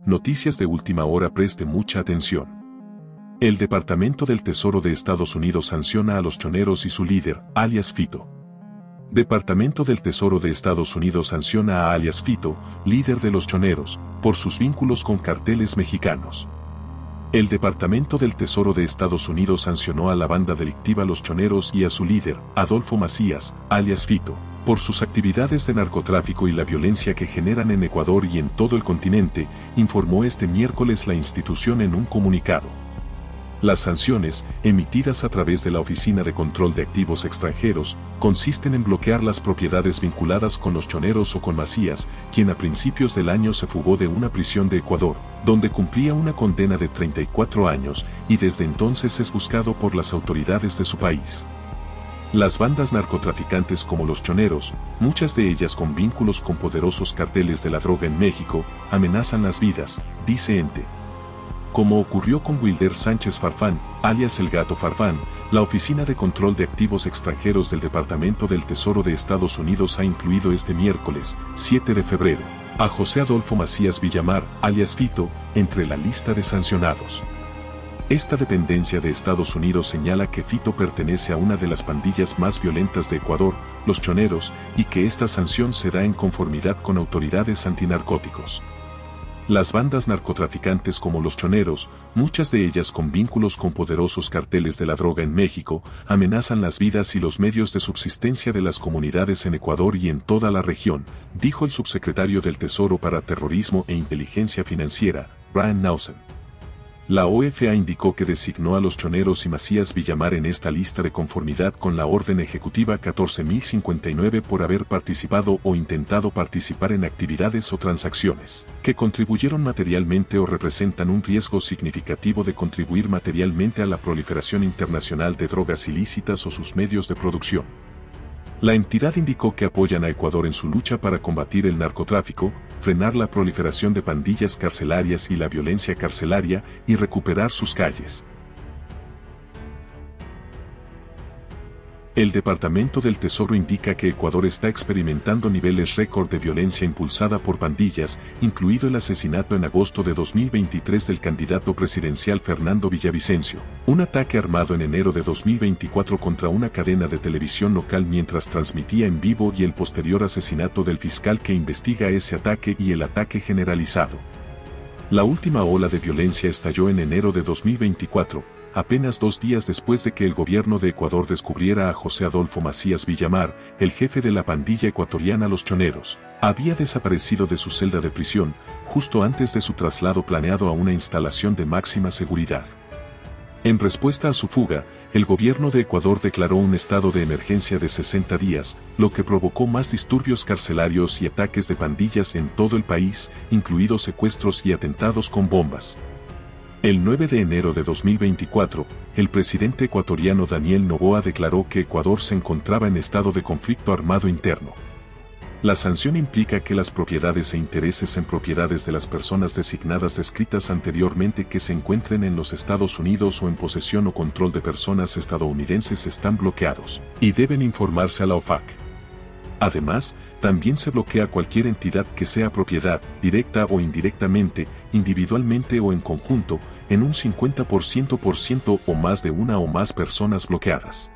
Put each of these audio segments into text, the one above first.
Noticias de última hora, preste mucha atención. El Departamento del Tesoro de Estados Unidos sanciona a los choneros y su líder, alias Fito. Departamento del Tesoro de Estados Unidos sanciona a alias Fito, líder de los choneros, por sus vínculos con carteles mexicanos. El Departamento del Tesoro de Estados Unidos sancionó a la banda delictiva Los Choneros y a su líder, Adolfo Macías, alias Fito, por sus actividades de narcotráfico y la violencia que generan en Ecuador y en todo el continente, informó este miércoles la institución en un comunicado. Las sanciones, emitidas a través de la Oficina de Control de Activos Extranjeros, consisten en bloquear las propiedades vinculadas con los choneros o con Macías, quien a principios del año se fugó de una prisión de Ecuador, donde cumplía una condena de 34 años y desde entonces es buscado por las autoridades de su país. Las bandas narcotraficantes como los choneros, muchas de ellas con vínculos con poderosos carteles de la droga en México, amenazan las vidas, dice ente. Como ocurrió con Wilder Sánchez Farfán, alias El Gato Farfán, la Oficina de Control de Activos Extranjeros del Departamento del Tesoro de Estados Unidos ha incluido este miércoles, 7 de febrero, a José Adolfo Macías Villamar, alias Fito, entre la lista de sancionados. Esta dependencia de Estados Unidos señala que Fito pertenece a una de las pandillas más violentas de Ecuador, los choneros, y que esta sanción se da en conformidad con autoridades antinarcóticos. Las bandas narcotraficantes como los choneros, muchas de ellas con vínculos con poderosos carteles de la droga en México, amenazan las vidas y los medios de subsistencia de las comunidades en Ecuador y en toda la región, dijo el subsecretario del Tesoro para Terrorismo e Inteligencia Financiera, Brian Nausen. La OFA indicó que designó a los choneros y Macías Villamar en esta lista de conformidad con la Orden Ejecutiva 14.059 por haber participado o intentado participar en actividades o transacciones que contribuyeron materialmente o representan un riesgo significativo de contribuir materialmente a la proliferación internacional de drogas ilícitas o sus medios de producción. La entidad indicó que apoyan a Ecuador en su lucha para combatir el narcotráfico, frenar la proliferación de pandillas carcelarias y la violencia carcelaria, y recuperar sus calles. El Departamento del Tesoro indica que Ecuador está experimentando niveles récord de violencia impulsada por pandillas, incluido el asesinato en agosto de 2023 del candidato presidencial Fernando Villavicencio, un ataque armado en enero de 2024 contra una cadena de televisión local mientras transmitía en vivo y el posterior asesinato del fiscal que investiga ese ataque y el ataque generalizado. La última ola de violencia estalló en enero de 2024. Apenas 2 días después de que el gobierno de Ecuador descubriera a José Adolfo Macías Villamar, el jefe de la pandilla ecuatoriana Los Choneros, había desaparecido de su celda de prisión, justo antes de su traslado planeado a una instalación de máxima seguridad. En respuesta a su fuga, el gobierno de Ecuador declaró un estado de emergencia de 60 días, lo que provocó más disturbios carcelarios y ataques de pandillas en todo el país, incluidos secuestros y atentados con bombas. El 9 de enero de 2024, el presidente ecuatoriano Daniel Noboa declaró que Ecuador se encontraba en estado de conflicto armado interno. La sanción implica que las propiedades e intereses en propiedades de las personas designadas descritas anteriormente que se encuentren en los Estados Unidos o en posesión o control de personas estadounidenses están bloqueados, y deben informarse a la OFAC. Además, también se bloquea cualquier entidad que sea propiedad, directa o indirectamente, individualmente o en conjunto, en un 50% o más de una o más personas bloqueadas.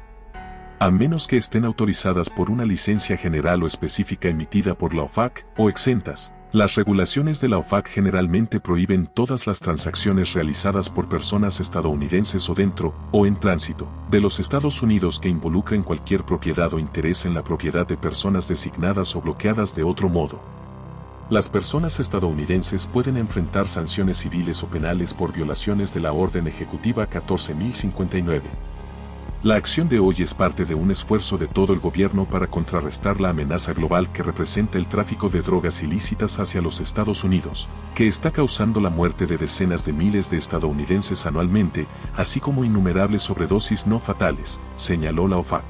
A menos que estén autorizadas por una licencia general o específica emitida por la OFAC, o exentas. Las regulaciones de la OFAC generalmente prohíben todas las transacciones realizadas por personas estadounidenses o dentro, o en tránsito, de los Estados Unidos que involucren cualquier propiedad o interés en la propiedad de personas designadas o bloqueadas de otro modo. Las personas estadounidenses pueden enfrentar sanciones civiles o penales por violaciones de la Orden Ejecutiva 14.059. La acción de hoy es parte de un esfuerzo de todo el gobierno para contrarrestar la amenaza global que representa el tráfico de drogas ilícitas hacia los Estados Unidos, que está causando la muerte de decenas de miles de estadounidenses anualmente, así como innumerables sobredosis no fatales, señaló la OFAC.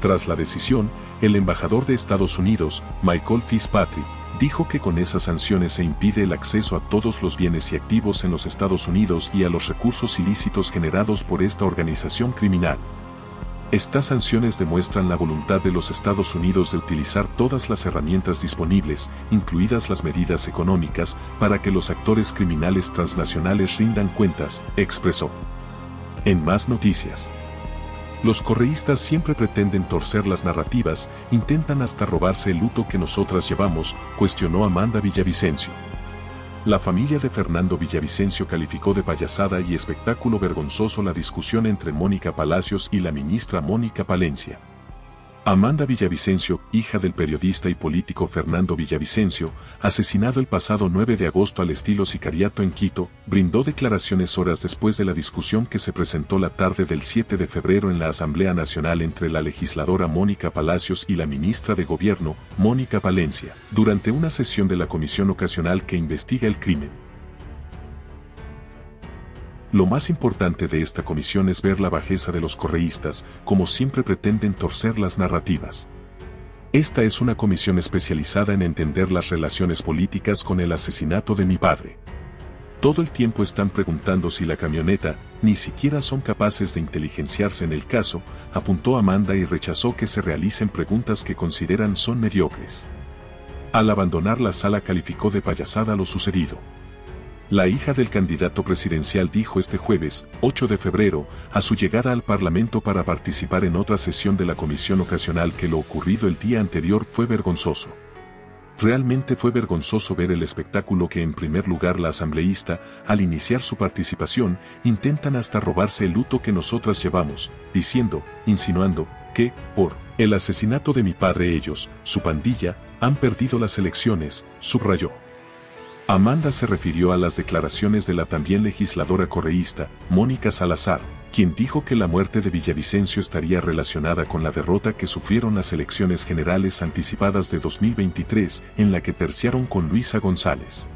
Tras la decisión, el embajador de Estados Unidos, Michael Fitzpatrick, dijo que con esas sanciones se impide el acceso a todos los bienes y activos en los Estados Unidos y a los recursos ilícitos generados por esta organización criminal. Estas sanciones demuestran la voluntad de los Estados Unidos de utilizar todas las herramientas disponibles, incluidas las medidas económicas, para que los actores criminales transnacionales rindan cuentas, expresó. En más noticias. Los correístas siempre pretenden torcer las narrativas, intentan hasta robarse el luto que nosotras llevamos, cuestionó Amanda Villavicencio. La familia de Fernando Villavicencio calificó de payasada y espectáculo vergonzoso la discusión entre Mónica Palacios y la ministra Mónica Palencia. Amanda Villavicencio, hija del periodista y político Fernando Villavicencio, asesinado el pasado 9 de agosto al estilo sicariato en Quito, brindó declaraciones horas después de la discusión que se presentó la tarde del 7 de febrero en la Asamblea Nacional entre la legisladora Mónica Palacios y la ministra de Gobierno, Mónica Palencia, durante una sesión de la comisión ocasional que investiga el crimen. Lo más importante de esta comisión es ver la bajeza de los correístas, como siempre pretenden torcer las narrativas. Esta es una comisión especializada en entender las relaciones políticas con el asesinato de mi padre. Todo el tiempo están preguntando si la camioneta, ni siquiera son capaces de inteligenciarse en el caso, apuntó Amanda y rechazó que se realicen preguntas que consideran son mediocres. Al abandonar la sala calificó de payasada lo sucedido. La hija del candidato presidencial dijo este jueves, 8 de febrero, a su llegada al Parlamento para participar en otra sesión de la comisión ocasional que lo ocurrido el día anterior fue vergonzoso. Realmente fue vergonzoso ver el espectáculo que en primer lugar la asambleísta, al iniciar su participación, intentan hasta robarse el luto que nosotras llevamos, insinuando, que, por el asesinato de mi padre ellos, su pandilla, han perdido las elecciones, subrayó. Amanda se refirió a las declaraciones de la también legisladora correísta, Mónica Salazar, quien dijo que la muerte de Villavicencio estaría relacionada con la derrota que sufrieron las elecciones generales anticipadas de 2023, en la que terciaron con Luisa González.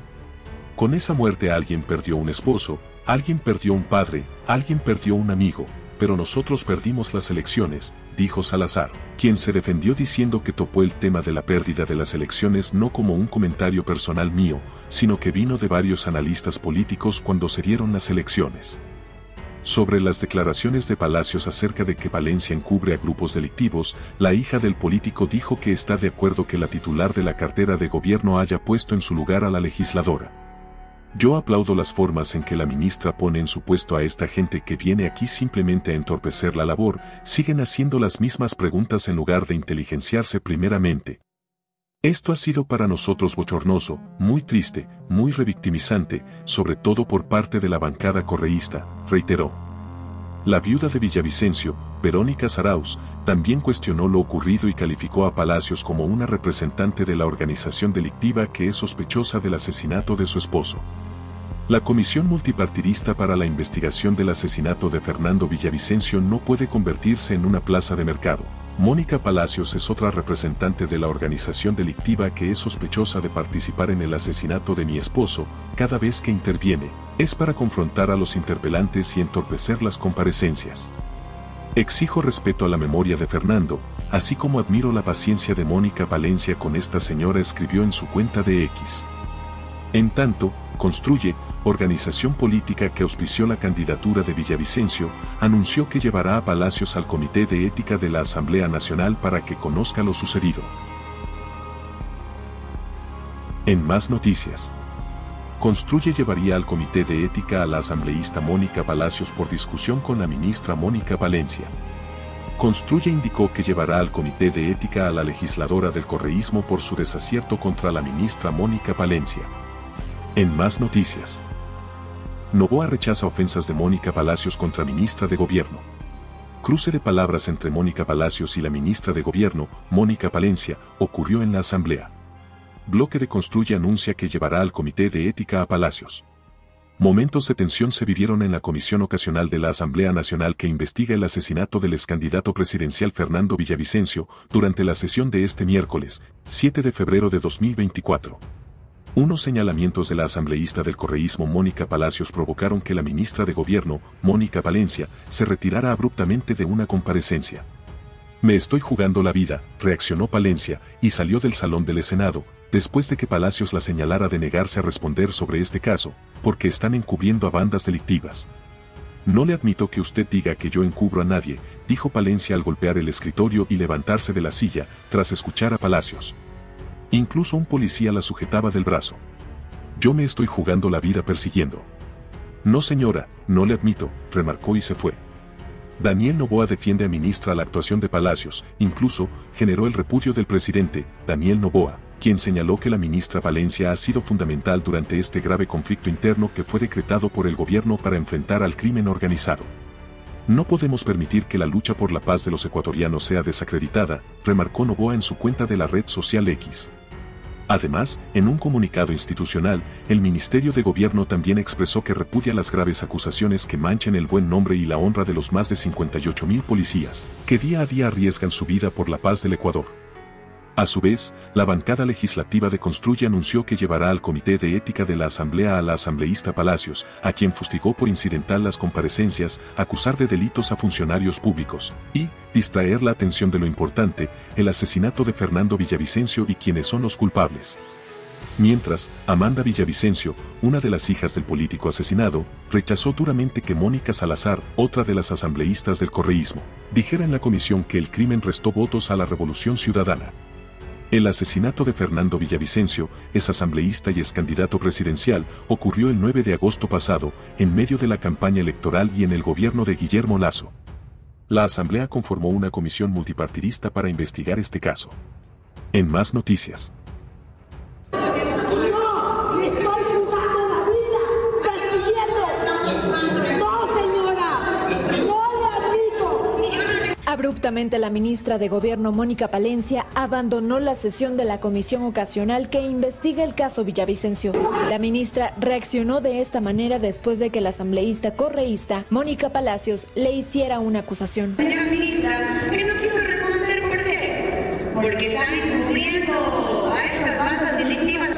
Con esa muerte alguien perdió un esposo, alguien perdió un padre, alguien perdió un amigo, pero nosotros perdimos las elecciones, dijo Salazar, quien se defendió diciendo que topó el tema de la pérdida de las elecciones no como un comentario personal mío, sino que vino de varios analistas políticos cuando se dieron las elecciones. Sobre las declaraciones de Palacios acerca de que Palencia encubre a grupos delictivos, la hija del político dijo que está de acuerdo que la titular de la cartera de gobierno haya puesto en su lugar a la legisladora. Yo aplaudo las formas en que la ministra pone en su puesto a esta gente que viene aquí simplemente a entorpecer la labor, siguen haciendo las mismas preguntas en lugar de inteligenciarse primeramente. Esto ha sido para nosotros bochornoso, muy triste, muy revictimizante, sobre todo por parte de la bancada correísta, reiteró. La viuda de Villavicencio, Verónica Zarauz, también cuestionó lo ocurrido y calificó a Palacios como una representante de la organización delictiva que es sospechosa del asesinato de su esposo. La Comisión Multipartidista para la Investigación del Asesinato de Fernando Villavicencio no puede convertirse en una plaza de mercado. Mónica Palacios es otra representante de la organización delictiva que es sospechosa de participar en el asesinato de mi esposo. Cada vez que interviene, es para confrontar a los interpelantes y entorpecer las comparecencias. Exijo respeto a la memoria de Fernando, así como admiro la paciencia de Mónica Palencia con esta señora, escribió en su cuenta de X. En tanto, Construye, organización política que auspició la candidatura de Villavicencio, anunció que llevará a Palacios al Comité de Ética de la Asamblea Nacional para que conozca lo sucedido. En más noticias. Construye llevaría al Comité de Ética a la asambleísta Mónica Palacios por discusión con la ministra Mónica Palencia. Construye indicó que llevará al Comité de Ética a la legisladora del correísmo por su desacierto contra la ministra Mónica Palencia. En más noticias. Noboa rechaza ofensas de Mónica Palacios contra ministra de Gobierno. Cruce de palabras entre Mónica Palacios y la ministra de Gobierno, Mónica Palencia, ocurrió en la Asamblea. Bloque de Construye anuncia que llevará al Comité de Ética a Palacios. Momentos de tensión se vivieron en la Comisión Ocasional de la Asamblea Nacional que investiga el asesinato del excandidato presidencial Fernando Villavicencio durante la sesión de este miércoles, 7 de febrero de 2024. Unos señalamientos de la asambleísta del correísmo Mónica Palacios provocaron que la ministra de Gobierno, Mónica Palencia, se retirara abruptamente de una comparecencia. Me estoy jugando la vida, reaccionó Palencia, y salió del salón del Senado, después de que Palacios la señalara de negarse a responder sobre este caso, porque están encubriendo a bandas delictivas. No le admito que usted diga que yo encubro a nadie, dijo Palencia al golpear el escritorio y levantarse de la silla, tras escuchar a Palacios. Incluso un policía la sujetaba del brazo. Yo me estoy jugando la vida persiguiendo. No señora, no le admito, remarcó y se fue. Daniel Noboa defiende a ministra la actuación de Palacios, incluso generó el repudio del presidente, Daniel Noboa, quien señaló que la ministra Palencia ha sido fundamental durante este grave conflicto interno que fue decretado por el gobierno para enfrentar al crimen organizado. No podemos permitir que la lucha por la paz de los ecuatorianos sea desacreditada, remarcó Noboa en su cuenta de la red social X. Además, en un comunicado institucional, el Ministerio de Gobierno también expresó que repudia las graves acusaciones que manchan el buen nombre y la honra de los más de 58.000 policías, que día a día arriesgan su vida por la paz del Ecuador. A su vez, la bancada legislativa de Construye anunció que llevará al Comité de Ética de la Asamblea a la asambleísta Palacios, a quien fustigó por incidental las comparecencias, acusar de delitos a funcionarios públicos, y distraer la atención de lo importante, el asesinato de Fernando Villavicencio y quienes son los culpables. Mientras, Amanda Villavicencio, una de las hijas del político asesinado, rechazó duramente que Mónica Salazar, otra de las asambleístas del correísmo, dijera en la comisión que el crimen restó votos a la Revolución Ciudadana. El asesinato de Fernando Villavicencio, ex asambleísta y ex candidato presidencial, ocurrió el 9 de agosto pasado, en medio de la campaña electoral y en el gobierno de Guillermo Lasso. La Asamblea conformó una comisión multipartidista para investigar este caso. En más noticias. Abruptamente la ministra de Gobierno Mónica Palencia abandonó la sesión de la comisión ocasional que investiga el caso Villavicencio. La ministra reaccionó de esta manera después de que la asambleísta correísta Mónica Palacios le hiciera una acusación. Señora ministra, ¿por qué no quiso responder? ¿Por qué? Porque están encubriendo a estas bandas delictivas.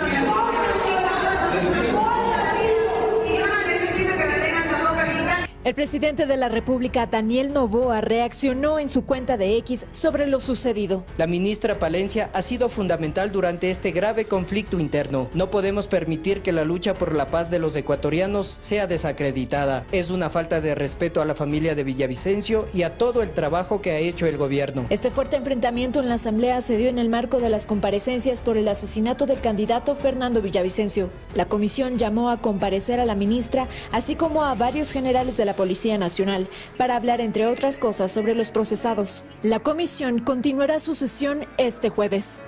El presidente de la República, Daniel Noboa, reaccionó en su cuenta de X sobre lo sucedido. La ministra Palencia ha sido fundamental durante este grave conflicto interno. No podemos permitir que la lucha por la paz de los ecuatorianos sea desacreditada. Es una falta de respeto a la familia de Villavicencio y a todo el trabajo que ha hecho el gobierno. Este fuerte enfrentamiento en la Asamblea se dio en el marco de las comparecencias por el asesinato del candidato Fernando Villavicencio. La comisión llamó a comparecer a la ministra, así como a varios generales de la Policía Nacional, para hablar, entre otras cosas, sobre los procesados. La comisión continuará su sesión este jueves.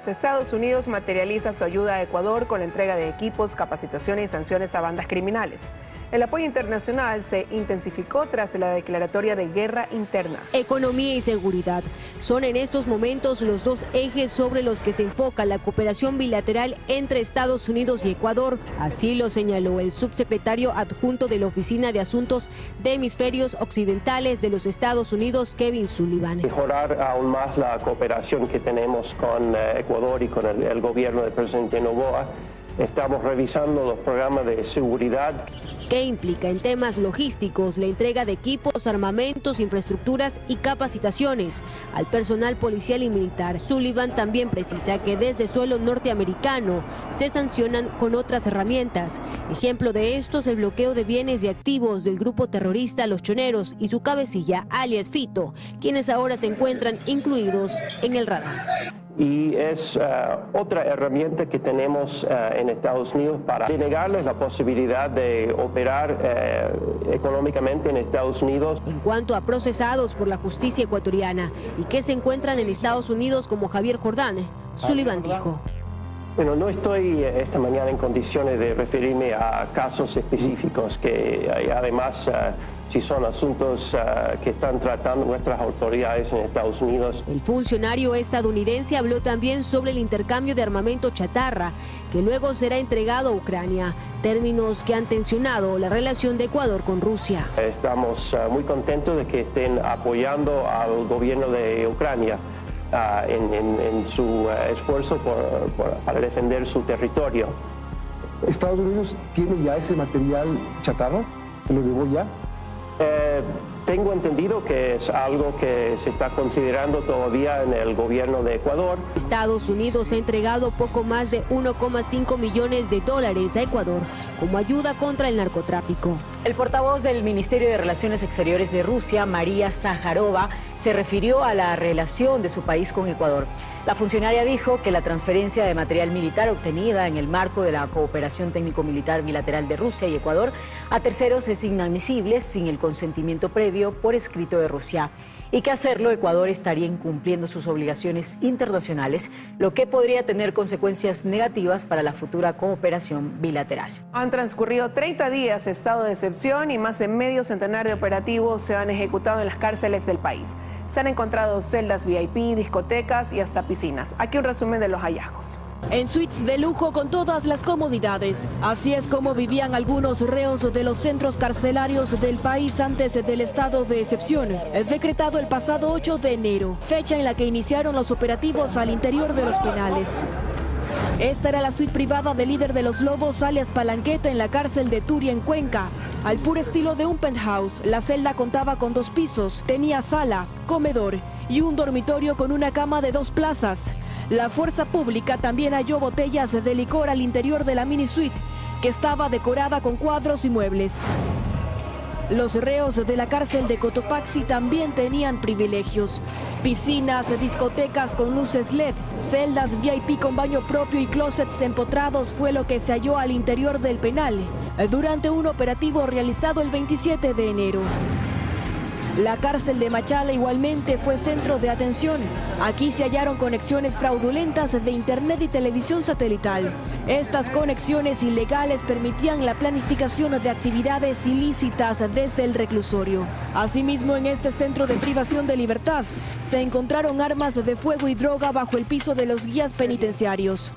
Estados Unidos materializa su ayuda a Ecuador con la entrega de equipos, capacitaciones y sanciones a bandas criminales. El apoyo internacional se intensificó tras la declaratoria de guerra interna. Economía y seguridad son en estos momentos los dos ejes sobre los que se enfoca la cooperación bilateral entre Estados Unidos y Ecuador. Así lo señaló el subsecretario adjunto de la Oficina de Asuntos de Hemisferios Occidentales de los Estados Unidos, Kevin Sullivan. Mejorar aún más la cooperación que tenemos con Ecuador y con el gobierno del presidente Noboa. Estamos revisando los programas de seguridad. Que implica en temas logísticos la entrega de equipos, armamentos, infraestructuras y capacitaciones al personal policial y militar. Sullivan también precisa que desde suelo norteamericano se sancionan con otras herramientas. Ejemplo de esto es el bloqueo de bienes y activos del grupo terrorista Los Choneros y su cabecilla, alias Fito, quienes ahora se encuentran incluidos en el radar. Y es otra herramienta que tenemos en Estados Unidos para denegarles la posibilidad de operar económicamente en Estados Unidos. En cuanto a procesados por la justicia ecuatoriana y que se encuentran en Estados Unidos como Javier Jordán, Sullivan dijo: Bueno, no estoy esta mañana en condiciones de referirme a casos específicos que además si son asuntos que están tratando nuestras autoridades en Estados Unidos. El funcionario estadounidense habló también sobre el intercambio de armamento chatarra que luego será entregado a Ucrania, términos que han tensionado la relación de Ecuador con Rusia. Estamos muy contentos de que estén apoyando al gobierno de Ucrania en su esfuerzo para defender su territorio. ¿Estados Unidos tiene ya ese material chatarra? ¿Lo llevó ya? Tengo entendido que es algo que se está considerando todavía en el gobierno de Ecuador. Estados Unidos ha entregado poco más de 1,5 millones de dólares a Ecuador como ayuda contra el narcotráfico. El portavoz del Ministerio de Relaciones Exteriores de Rusia, María Zaharova, se refirió a la relación de su país con Ecuador. La funcionaria dijo que la transferencia de material militar obtenida en el marco de la cooperación técnico-militar bilateral de Rusia y Ecuador a terceros es inadmisible sin el consentimiento previo por escrito de Rusia, y que hacerlo Ecuador estaría incumpliendo sus obligaciones internacionales, lo que podría tener consecuencias negativas para la futura cooperación bilateral. Han transcurrido 30 días de estado de excepción y más de medio centenar de operativos se han ejecutado en las cárceles del país. Se han encontrado celdas VIP, discotecas y hasta piscinas. Aquí un resumen de los hallazgos. En suites de lujo con todas las comodidades. Así es como vivían algunos reos de los centros carcelarios del país antes del estado de excepción, decretado el pasado 8 de enero, fecha en la que iniciaron los operativos al interior de los penales. Esta era la suite privada del líder de los Lobos, alias Palanqueta, en la cárcel de Turia, en Cuenca. Al puro estilo de un penthouse, la celda contaba con 2 pisos, tenía sala, comedor y un dormitorio con una cama de 2 plazas. La fuerza pública también halló botellas de licor al interior de la mini suite, que estaba decorada con cuadros y muebles. Los reos de la cárcel de Cotopaxi también tenían privilegios. Piscinas, discotecas con luces LED, celdas VIP con baño propio y closets empotrados fue lo que se halló al interior del penal durante un operativo realizado el 27 de enero. La cárcel de Machala igualmente fue centro de atención. Aquí se hallaron conexiones fraudulentas de internet y televisión satelital. Estas conexiones ilegales permitían la planificación de actividades ilícitas desde el reclusorio. Asimismo, en este centro de privación de libertad se encontraron armas de fuego y droga bajo el piso de los guías penitenciarios.